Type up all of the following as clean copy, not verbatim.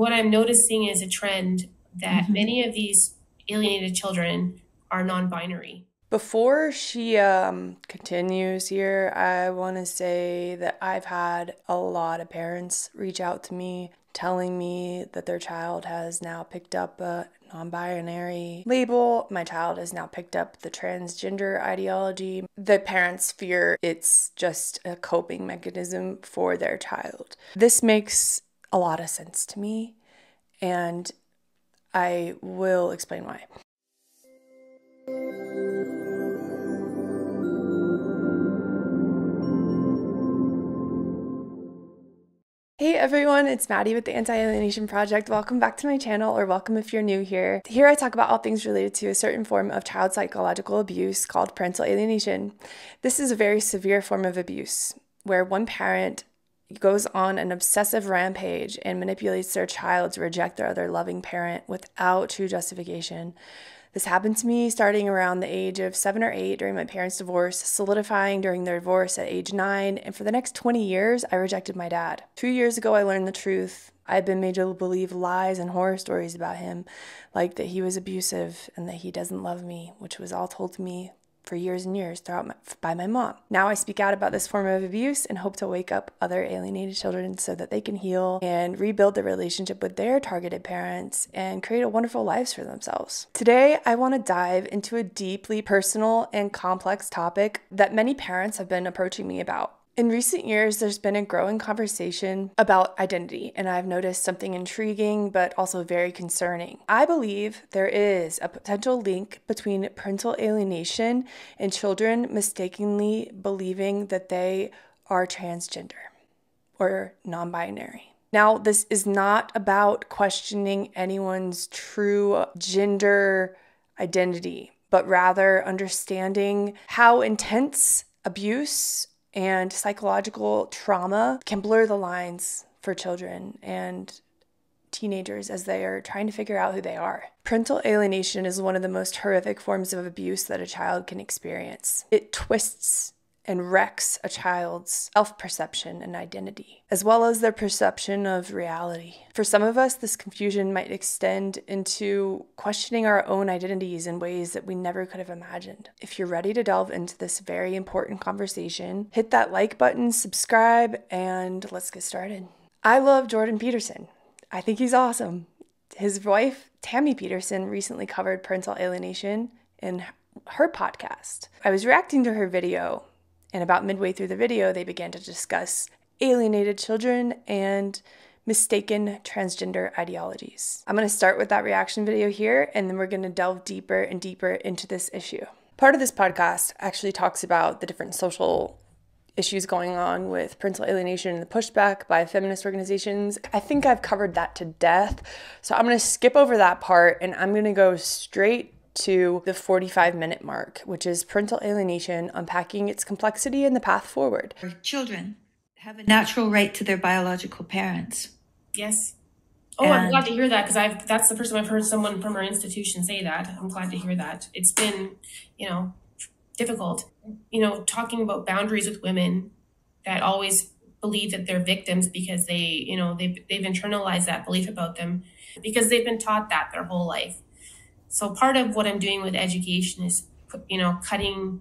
what I'm noticing is a trend that many of these alienated children are non-binary. Before she continues here, I want to say that I've had a lot of parents reach out to me telling me that their child has now picked up a non-binary label. My child has now picked up the transgender ideology. The parents fear it's just a coping mechanism for their child. This makes a lot of sense to me, and I will explain why. Hey everyone, it's Maddie with the Anti-Alienation Project. Welcome back to my channel, or welcome if you're new here. Here I talk about all things related to a certain form of child psychological abuse called parental alienation. This is a very severe form of abuse where one parent goes on an obsessive rampage and manipulates their child to reject their other loving parent without true justification. This happened to me starting around the age of 7 or 8 during my parents' divorce, solidifying during their divorce at age 9, and for the next 20 years, I rejected my dad. 2 years ago, I learned the truth. I had been made to believe lies and horror stories about him, like that he was abusive and that he doesn't love me, which was all told to me for years and years by my mom. Now I speak out about this form of abuse and hope to wake up other alienated children so that they can heal and rebuild their relationship with their targeted parents and create a wonderful lives for themselves. Today, I want to dive into a deeply personal and complex topic that many parents have been approaching me about. In recent years, there's been a growing conversation about identity, and I've noticed something intriguing but also very concerning. I believe there is a potential link between parental alienation and children mistakenly believing that they are transgender or non-binary. Now, this is not about questioning anyone's true gender identity, but rather understanding how intense abuse and psychological trauma can blur the lines for children and teenagers as they are trying to figure out who they are. Parental alienation is one of the most horrific forms of abuse that a child can experience. It twists and wrecks a child's self-perception and identity, as well as their perception of reality. For some of us, this confusion might extend into questioning our own identities in ways that we never could have imagined. If you're ready to delve into this very important conversation, hit that like button, subscribe, and let's get started. I love Jordan Peterson. I think he's awesome. His wife, Tammy Peterson, recently covered parental alienation in her podcast. I was reacting to her video, and about midway through the video, they began to discuss alienated children and mistaken transgender ideologies. I'm going to start with that reaction video here, and then we're going to delve deeper and deeper into this issue. Part of this podcast actually talks about the different social issues going on with parental alienation and the pushback by feminist organizations. I think I've covered that to death, so I'm going to skip over that part, and I'm going to go straight to the 45-minute mark, which is parental alienation, unpacking its complexity and the path forward. Children have a natural right to their biological parents. Yes. Oh, I'm glad to hear that, because that's the first time I've heard someone from our institution say that. I'm glad to hear that. It's been, difficult, talking about boundaries with women that always believe that they're victims because they've internalized that belief about them because they've been taught that their whole life. So part of what I'm doing with education is, not cutting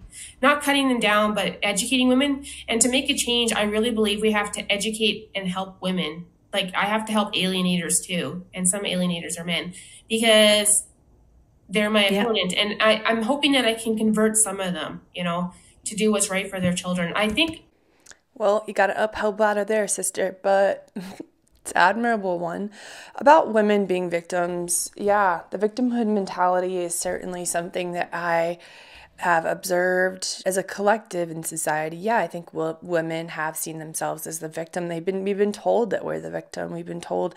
them down, but educating women. And to make a change, I really believe we have to educate and help women. Like, I have to help alienators too. And some alienators are men because they're my opponent. And I'm hoping that I can convert some of them, to do what's right for their children. I think. Well, you got an uphill battle there, sister, but it's an admirable one. About women being victims, yeah, the victimhood mentality is certainly something that I have observed as a collective in society. Yeah, I think women have seen themselves as the victim. We've been told that we're the victim. We've been told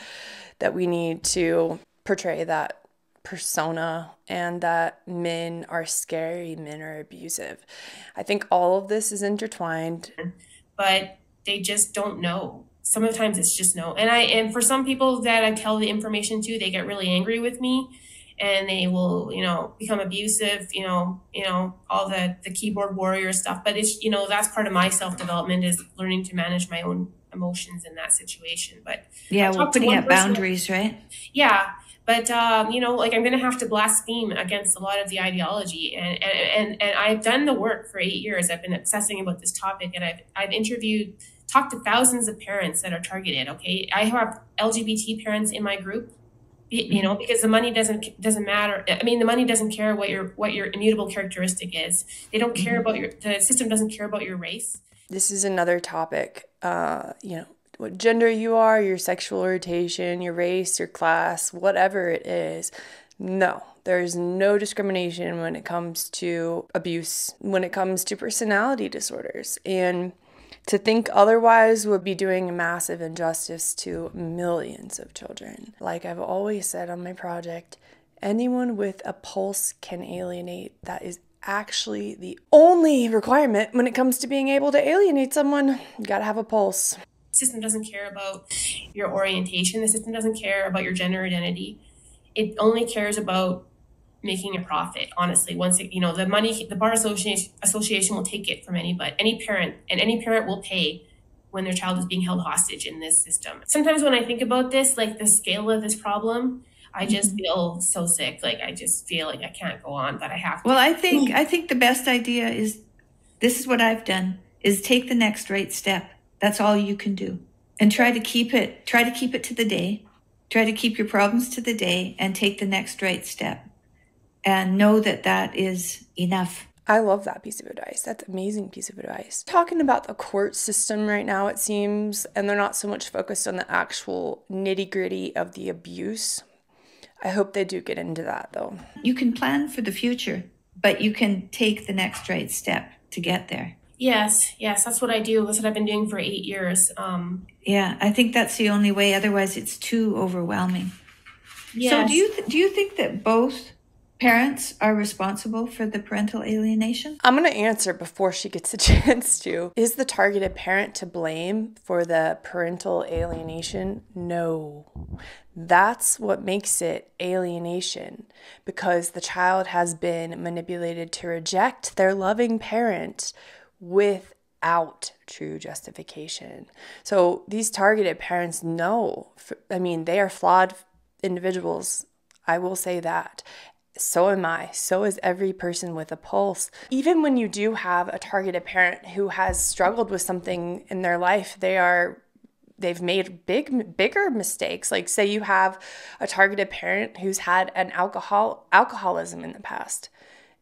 that we need to portray that persona and that men are scary, men are abusive. I think all of this is intertwined. But they just don't know. Sometimes it's just no. And for some people that I tell the information to, they get really angry with me and they will, become abusive, all the keyboard warrior stuff. But it's, that's part of my self-development, is learning to manage my own emotions in that situation. But yeah, I we're talked to putting one up person. boundaries, right? Yeah. But, you know, like I'm going to have to blaspheme against a lot of the ideology. And I've done the work for 8 years. I've been obsessing about this topic, and I've talked to thousands of parents that are targeted. Okay. I have LGBT parents in my group, you know, because the money doesn't matter. I mean, the money doesn't care what your immutable characteristic is. They don't care about the system doesn't care about your race. This is another topic, you know, what gender you are, your sexual orientation, your race, your class, whatever it is. No, there's no discrimination when it comes to abuse, when it comes to personality disorders. And to think otherwise would be doing a massive injustice to millions of children. Like I've always said on my project, anyone with a pulse can alienate. That is actually the only requirement when it comes to being able to alienate someone. You gotta have a pulse. The system doesn't care about your orientation. The system doesn't care about your gender identity. It only cares about making a profit. Honestly, once it, you know, the money, the bar association will take it from any parent, and any parent will pay when their child is being held hostage in this system. Sometimes when I think about this, like the scale of this problem, I just feel so sick. Like I just feel like I can't go on, but I have to. Well, I think the best idea is, this is what I've done, is take the next right step. That's all you can do. And try to keep it to the day. Try to keep your problems to the day and take the next right step. And know that that is enough. I love that piece of advice. That's an amazing piece of advice. Talking about the court system right now, it seems, and they're not so much focused on the actual nitty-gritty of the abuse. I hope they do get into that, though. You can plan for the future, but you can take the next right step to get there. Yes, that's what I do. That's what I've been doing for 8 years. Yeah, I think that's the only way. Otherwise, it's too overwhelming. Yes. So do you think that both parents are responsible for the parental alienation? I'm going to answer before she gets a chance to. Is the targeted parent to blame for the parental alienation? No. That's what makes it alienation, because the child has been manipulated to reject their loving parent without true justification. So these targeted parents know, I mean, they are flawed individuals. I will say that. So am I. So is every person with a pulse. Even when you do have a targeted parent who has struggled with something in their life, they've made bigger mistakes. Like say you have a targeted parent who's had an alcoholism in the past.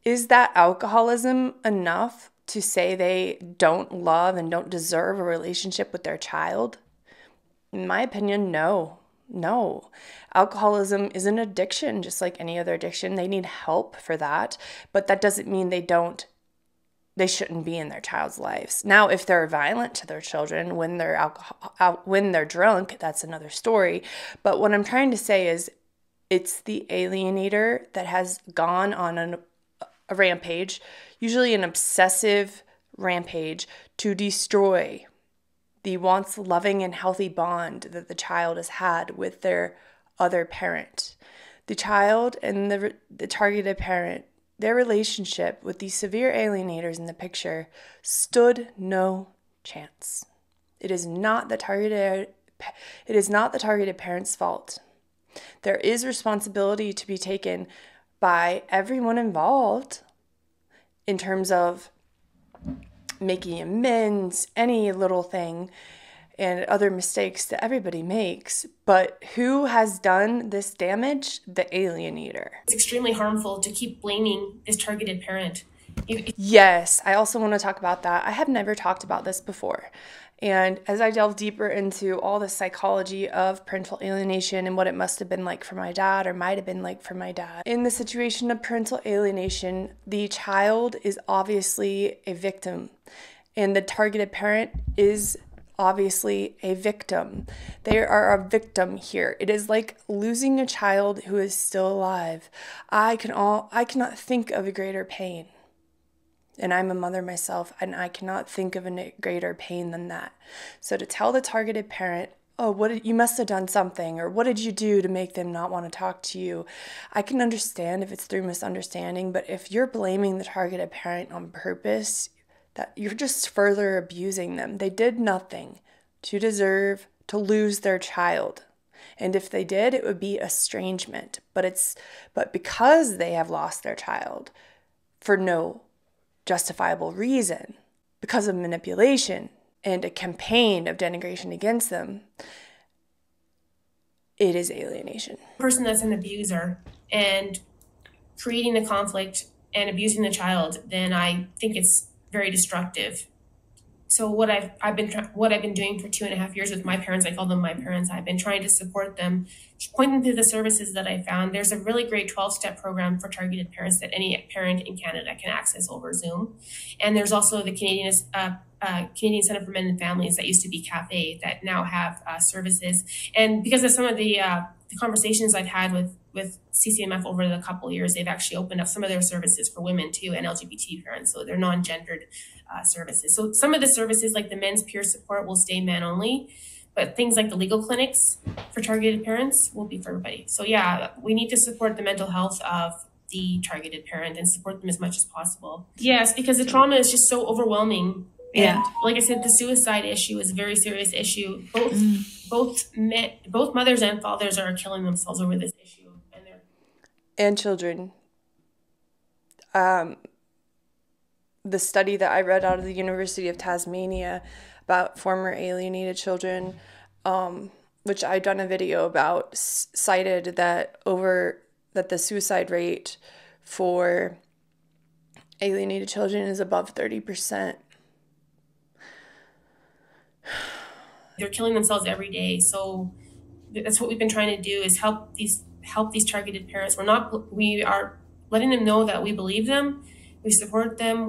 Is that alcoholism enough to say they don't love and don't deserve a relationship with their child? In my opinion, no. Alcoholism is an addiction, just like any other addiction. They need help for that, but that doesn't mean they shouldn't be in their child's lives. Now, if they're violent to their children when they're drunk, that's another story. But what I'm trying to say is, it's the alienator that has gone on a rampage, usually an obsessive rampage, to destroy the once loving and healthy bond that the child has had with their other parent. The child and the targeted parent, their relationship with these severe alienators in the picture stood no chance. It is not the targeted parent's fault. There is responsibility to be taken by everyone involved in terms of making amends, any little thing, and other mistakes that everybody makes. But who has done this damage? The alienator. It's extremely harmful to keep blaming this targeted parent. Yes, I also want to talk about that. I have never talked about this before. And as I delve deeper into all the psychology of parental alienation and what it must have been like for my dad, or might have been like for my dad, in the situation of parental alienation, the child is obviously a victim, and the targeted parent is obviously a victim. They are a victim here. It is like losing a child who is still alive. I cannot think of a greater pain. And I'm a mother myself, and I cannot think of a greater pain than that. So to tell the targeted parent, oh, you must have done something, or what did you do to make them not want to talk to you? I can understand if it's through misunderstanding, but if you're blaming the targeted parent on purpose, that you're just further abusing them. They did nothing to deserve to lose their child. And if they did, it would be estrangement. But because they have lost their child for no justifiable reason, because of manipulation and a campaign of denigration against them, it is alienation. A person that's an abuser and creating the conflict and abusing the child, then I think it's very destructive. So what I've been doing for 2.5 years with my parents, I call them my parents. I've been trying to support them, point them to the services that I found. There's a really great 12-step program for targeted parents that any parent in Canada can access over Zoom. And there's also the Canadian Center for Men and Families that used to be CAFE that now have services. And because of some of the conversations I've had with CCMF over the couple of years, they've actually opened up some of their services for women too and LGBT parents. So they're non-gendered services. So some of the services like the men's peer support will stay men only, but things like the legal clinics for targeted parents will be for everybody. So yeah, we need to support the mental health of the targeted parent and support them as much as possible. Yes, because the trauma is just so overwhelming. Yeah. And like I said, the suicide issue is a very serious issue. Both mothers and fathers are killing themselves over this issue. And children. The study that I read out of the University of Tasmania about former alienated children, which I've done a video about, cited that the suicide rate for alienated children is above 30%. They're killing themselves every day. So that's what we've been trying to do, is help these targeted parents. We are letting them know that we believe them, we support them.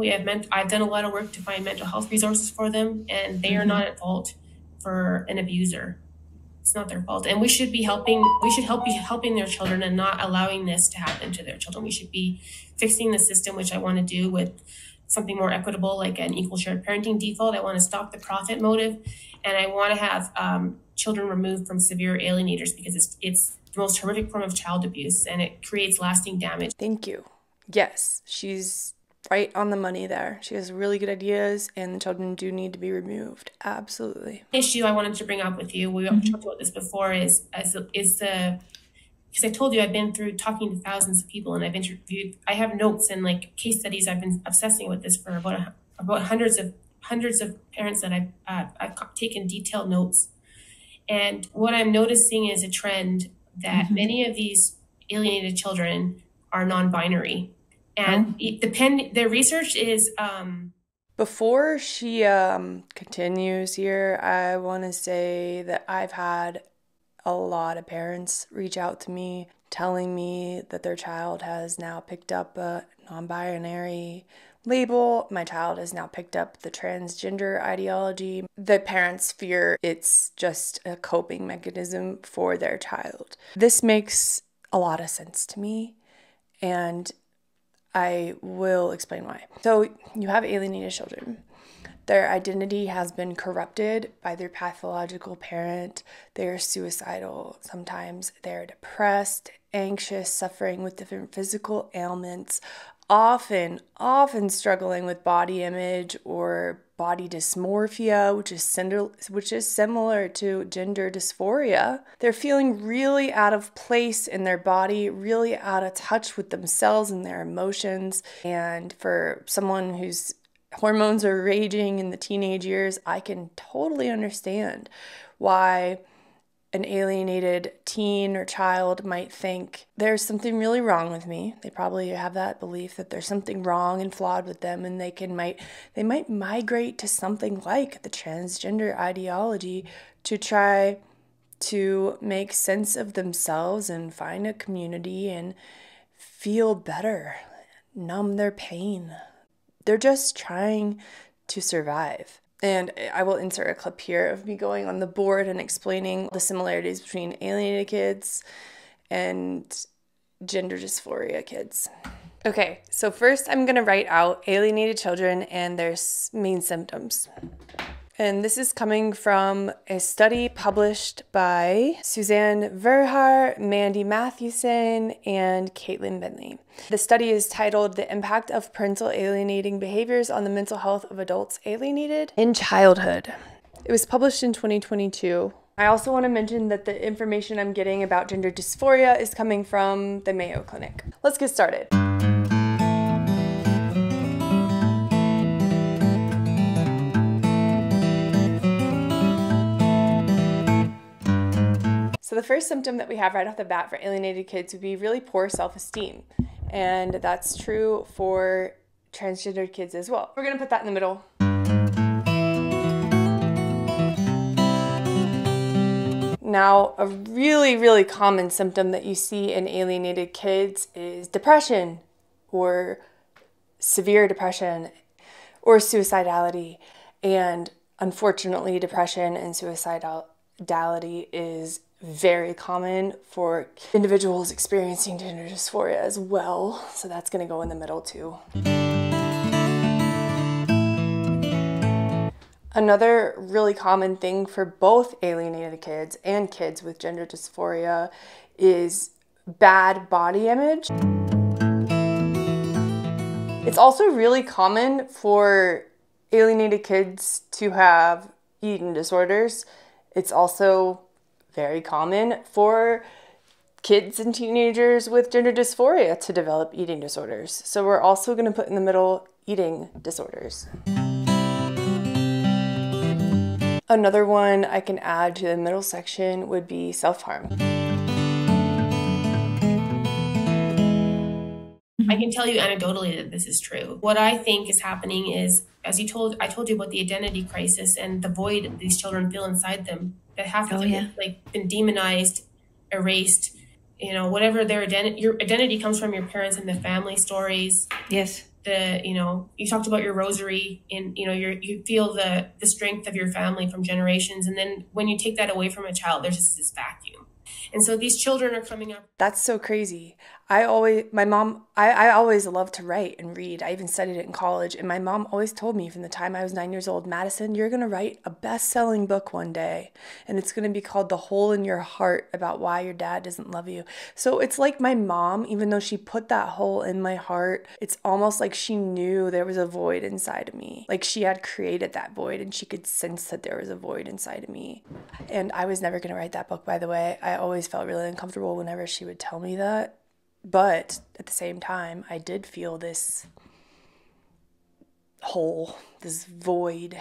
I've done a lot of work to find mental health resources for them, and they are not at fault for an abuser. It's not their fault. And we should be helping their children and not allowing this to happen to their children. We should be fixing the system, which I want to do with something more equitable, like an equal shared parenting default. I want to stop the profit motive, and I want to have children removed from severe alienators, because it's the most horrific form of child abuse, and it creates lasting damage. Thank you. Yes, she's right on the money there. She has really good ideas, and the children do need to be removed. Absolutely. Issue I wanted to bring up with you, we talked about this before, is because I told you I've been through talking to thousands of people, and I have notes and like case studies. I've been obsessing with this for about hundreds of parents that I've taken detailed notes. And what I'm noticing is a trend that many of these alienated children are non-binary. And their research is... Before she continues here, I want to say that I've had a lot of parents reach out to me telling me that their child has now picked up a non-binary label. My child has now picked up the transgender ideology. The parents fear it's just a coping mechanism for their child. This makes a lot of sense to me, and I will explain why. So you have alienated children. Their identity has been corrupted by their pathological parent. They're suicidal. Sometimes they're depressed, anxious, suffering with different physical ailments, often struggling with body image or body dysmorphia, which is similar to gender dysphoria. They're feeling really out of place in their body, really out of touch with themselves and their emotions. And for someone whose hormones are raging in the teenage years, I can totally understand why an alienated teen or child might think there's something really wrong with me. They probably have that belief that there's something wrong and flawed with them, and they might migrate to something like the transgender ideology to try to make sense of themselves and find a community and feel better, numb their pain. They're just trying to survive. And I will insert a clip here of me going on the board and explaining the similarities between alienated kids and gender dysphoria kids. Okay, so first I'm going to write out alienated children and their main symptoms. And this is coming from a study published by Suzanne Verhaar, Mandy Mathewson, and Caitlin Bentley. The study is titled The Impact of Parental Alienating Behaviors on the Mental Health of Adults Alienated in Childhood. It was published in 2022. I also want to mention that the information I'm getting about gender dysphoria is coming from the Mayo Clinic. Let's get started. So the first symptom that we have right off the bat for alienated kids would be really poor self-esteem. And that's true for transgender kids as well. We're gonna put that in the middle. Now, a really, really common symptom that you see in alienated kids is depression or severe depression or suicidality. And unfortunately, depression and suicidality is very common for individuals experiencing gender dysphoria as well. So that's going to go in the middle too. Another really common thing for both alienated kids and kids with gender dysphoria is bad body image. It's also really common for alienated kids to have eating disorders. It's also very common for kids and teenagers with gender dysphoria to develop eating disorders. So we're also going to put in the middle eating disorders. Another one I can add to the middle section would be self-harm. I can tell you anecdotally that this is true. What I think is happening is, I told you about the identity crisis and the void these children feel inside them that have been demonized, erased, whatever their identity. Your identity comes from your parents and the family stories. Yes. You talked about your rosary, and you feel the strength of your family from generations, and then when you take that away from a child, there's just this vacuum. And so these children are coming up. That's so crazy. I always loved to write and read. I even studied it in college. And my mom always told me from the time I was 9 years old, Madison, you're going to write a best-selling book one day. And it's going to be called The Hole in Your Heart, about why your dad doesn't love you. So it's like my mom, even though she put that hole in my heart, it's almost like she knew there was a void inside of me. Like she had created that void and she could sense that there was a void inside of me. And I was never going to write that book, by the way. I always felt really uncomfortable whenever she would tell me that. But at the same time, I did feel this hole, this void.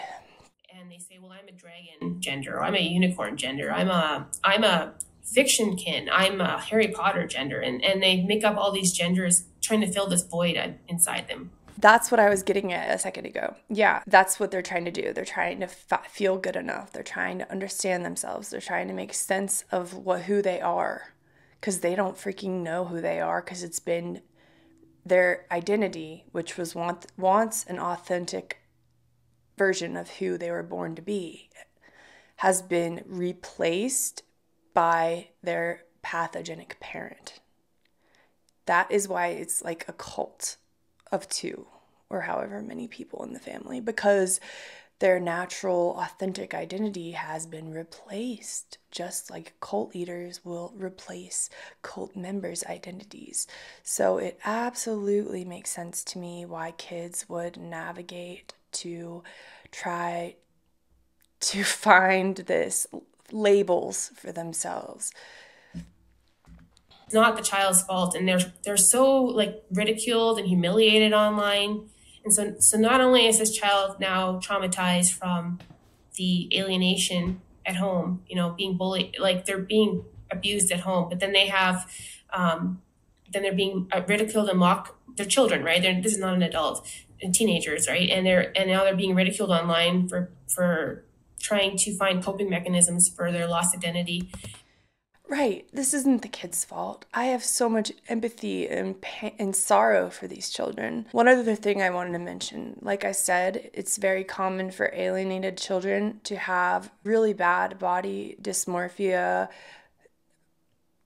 And they say, well, I'm a dragon gender, or I'm a unicorn gender, I'm a fiction kin, I'm a Harry Potter gender. And they make up all these genders trying to fill this void inside them. That's what I was getting at a second ago. Yeah, that's what they're trying to do. They're trying to feel good enough. They're trying to understand themselves. They're trying to make sense of who they are. Because they don't freaking know who they are, because it's been their identity, which was once an authentic version of who they were born to be, has been replaced by their pathogenic parent. That is why it's like a cult of two, or however many people in the family, because their natural, authentic identity has been replaced, just like cult leaders will replace cult members' identities. So it absolutely makes sense to me why kids would navigate to try to find this labels for themselves. It's not the child's fault, and they're so ridiculed and humiliated online. And so not only is this child now traumatized from the alienation at home, being bullied, they're being abused at home, but then they have, then they're being ridiculed and mocked. They're children, right? This is not an adult, and teenagers, right? And now they're being ridiculed online for trying to find coping mechanisms for their lost identity. Right. This isn't the kid's fault. I have so much empathy and pain and sorrow for these children. One other thing I wanted to mention, like I said, it's very common for alienated children to have really bad body dysmorphia,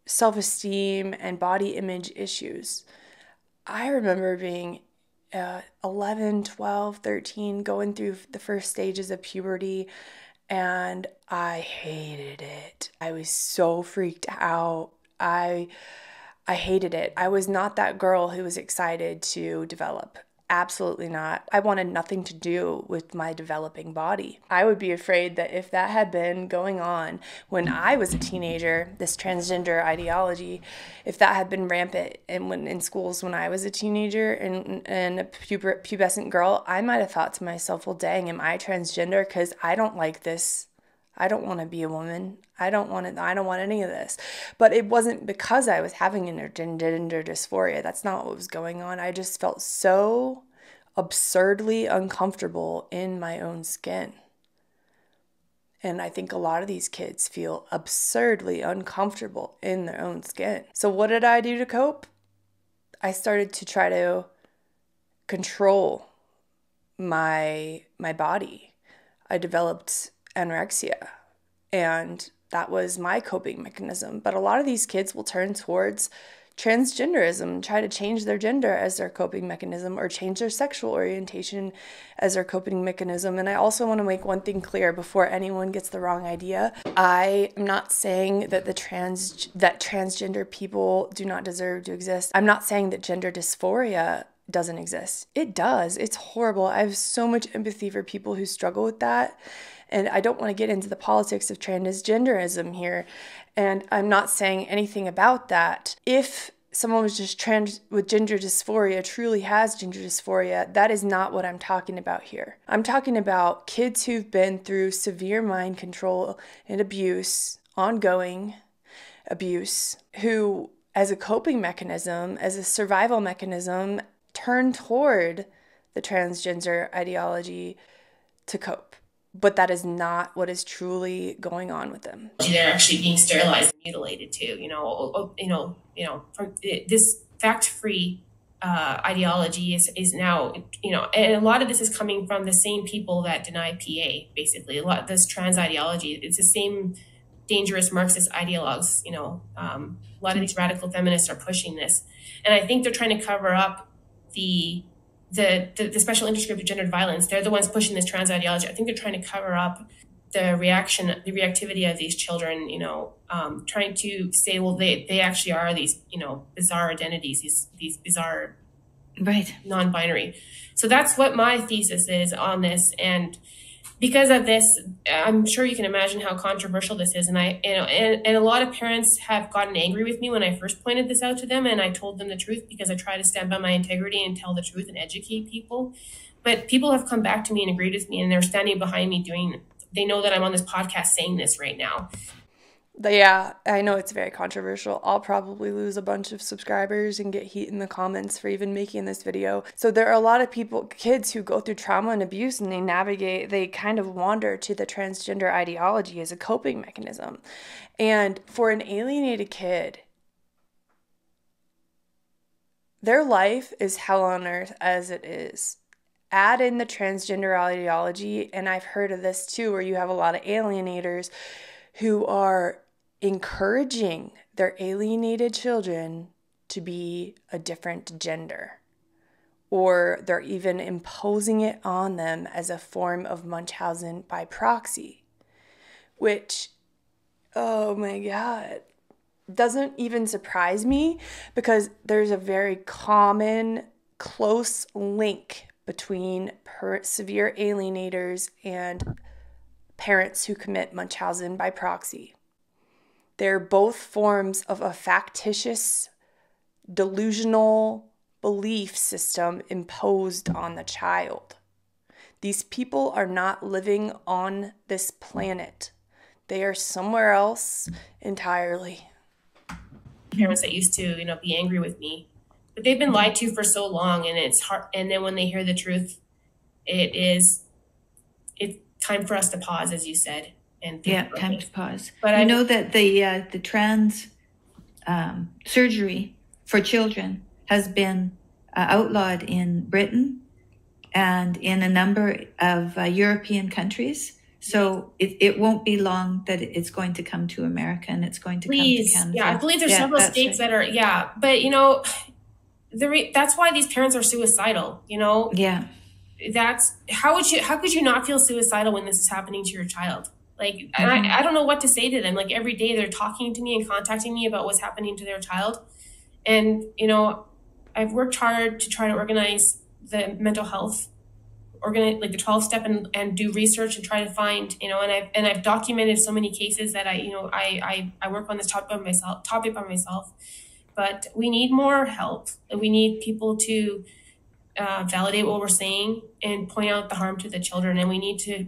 self-esteem, and body image issues. I remember being 11, 12, 13, going through the first stages of puberty, and I hated it. I was so freaked out. I hated it. I was not that girl who was excited to develop Absolutely not. I wanted nothing to do with my developing body. I would be afraid that if that had been going on when I was a teenager, this transgender ideology, if that had been rampant and when in schools when I was a teenager and a pubescent girl, I might have thought to myself, well, dang, am I transgender? Because I don't like this. I don't want to be a woman. I don't want any of this. But it wasn't because I was having gender dysphoria. That's not what was going on. I just felt so absurdly uncomfortable in my own skin. And I think a lot of these kids feel absurdly uncomfortable in their own skin. So what did I do to cope? I started to try to control my body. I developed anorexia, and that was my coping mechanism. But a lot of these kids will turn towards transgenderism and try to change their gender as their coping mechanism, or change their sexual orientation as their coping mechanism. And I also want to make one thing clear before anyone gets the wrong idea. I am not saying that transgender people do not deserve to exist. I'm not saying that gender dysphoria doesn't exist. It does. It's horrible. I have so much empathy for people who struggle with that. And I don't want to get into the politics of transgenderism here. And I'm not saying anything about that. If someone was just trans with gender dysphoria, truly has gender dysphoria, that is not what I'm talking about here. I'm talking about kids who've been through severe mind control and abuse, ongoing abuse, who, as a coping mechanism, as a survival mechanism, turn toward the transgender ideology to cope. But that is not what is truly going on with them. They're actually being sterilized and mutilated too. From this fact-free ideology is now, and a lot of this is coming from the same people that deny PA. Basically, a lot of this trans ideology, it's the same dangerous Marxist ideologues. A lot of these radical feminists are pushing this, and I think they're trying to cover up the special interest group of gendered violence. They're the ones pushing this trans ideology. I think they're trying to cover up the reactivity of these children, trying to say, well, they actually are these, bizarre identities, these bizarre, right, non-binary. So that's what my thesis is on this. And because of this, I'm sure you can imagine how controversial this is. And and a lot of parents have gotten angry with me when I first pointed this out to them, and I told them the truth because I try to stand by my integrity and tell the truth and educate people. But people have come back to me and agreed with me, and they're standing behind me they know that I'm on this podcast saying this right now. Yeah, I know it's very controversial. I'll probably lose a bunch of subscribers and get heat in the comments for even making this video. So there are a lot of kids who go through trauma and abuse, and they kind of wander to the transgender ideology as a coping mechanism. And for an alienated kid, their life is hell on earth as it is. Add in the transgender ideology, and I've heard of this too, where you have a lot of alienators who are encouraging their alienated children to be a different gender, or they're even imposing it on them as a form of Munchausen by proxy, which, oh my God, doesn't even surprise me, because there's a very common, close link between severe alienators and parents who commit Munchausen by proxy. They're both forms of a factitious, delusional belief system imposed on the child. These people are not living on this planet. They are somewhere else entirely. Parents that used to, be angry with me, but they've been lied to for so long, and it's hard. And then when they hear the truth, it's time for us to pause, as you said. And time to pause. But I know that the trans surgery for children has been outlawed in Britain and in a number of European countries. So it won't be long that it's going to come to America, and it's going to come to Canada. Yeah, I believe there's several states that are, but that's why these parents are suicidal, Yeah. That's how could you not feel suicidal when this is happening to your child? Like, and I don't know what to say to them. Like, every day they're talking to me and contacting me about what's happening to their child. And, I've worked hard to try to organize the mental health like the 12 step and do research and try to find, and I've documented so many cases that I work on this topic by myself, but we need more help. We need people to validate what we're saying and point out the harm to the children. And we need to,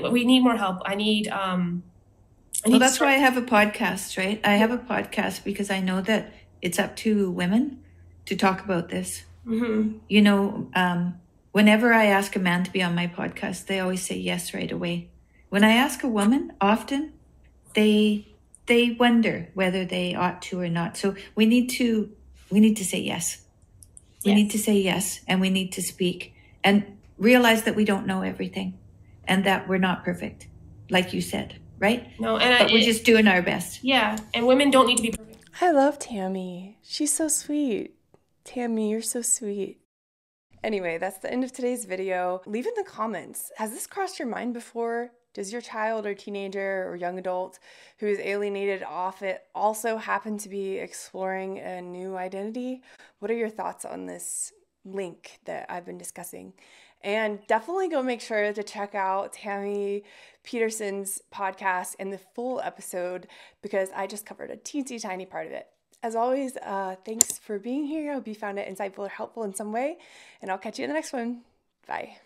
we need more help. Well, that's why I have a podcast, right? I have a podcast because I know that it's up to women to talk about this. Mm-hmm. Whenever I ask a man to be on my podcast, they always say yes right away. When I ask a woman, often they wonder whether they ought to or not. So we need to say yes. We need to say yes, and we need to speak and realize that we don't know everything and that we're not perfect, like you said, right? No, but we're just doing our best. Yeah, and women don't need to be perfect. I love Tammy. She's so sweet. Tammy, you're so sweet. Anyway, that's the end of today's video. Leave in the comments, has this crossed your mind before? Does your child or teenager or young adult who is alienated off it also happen to be exploring a new identity? What are your thoughts on this link that I've been discussing? And definitely go make sure to check out Tammy Peterson's podcast and the full episode, because I just covered a teensy tiny part of it. As always, thanks for being here. I hope you found it insightful or helpful in some way, and I'll catch you in the next one. Bye.